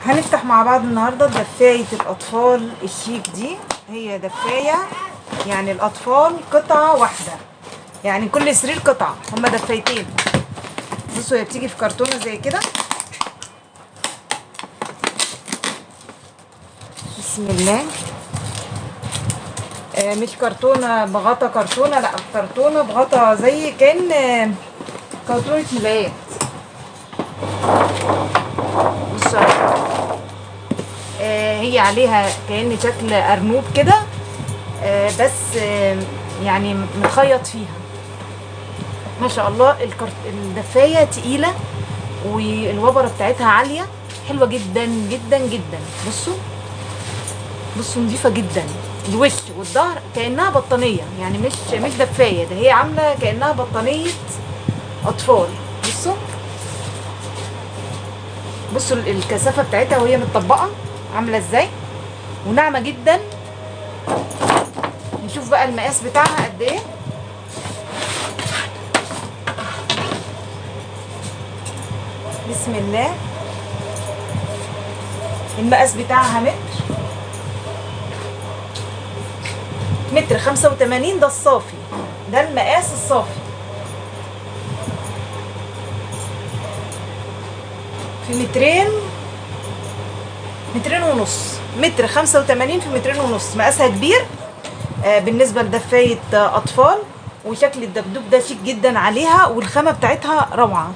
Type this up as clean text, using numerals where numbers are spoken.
هنفتح مع بعض النهارده دفاية الأطفال الشيك دي. هي دفاية يعني الأطفال قطعة واحدة، يعني كل سرير قطعة، هما دفايتين. بصوا هي بتيجي في كرتونة زي كده. بسم الله. مش كرتونة بغطا كرتونة، لا كرتونة بغطا زي كأن كرتونة ملايات. بصوا هي عليها كأن شكل أرنوب كده، بس يعني متخيط فيها ما شاء الله. الدفاية تقيلة والوبرة بتاعتها عالية، حلوة جدا جدا جدا. بصوا نضيفة جدا. الوش والظهر كأنها بطانية، يعني مش دفاية، ده هي عاملة كأنها بطانية أطفال. بصوا الكثافة بتاعتها وهي متطبقة عاملة ازاي، وناعمة جدا. نشوف بقى المقاس بتاعها قد ايه. بسم الله. المقاس بتاعها متر 85. ده الصافي، ده المقاس الصافي. في مترين ونص. متر 85 في مترين ونص، مقاسها كبير بالنسبة لدفاية أطفال. وشكل الدبدوب ده شيك جدا عليها، والخامة بتاعتها روعة.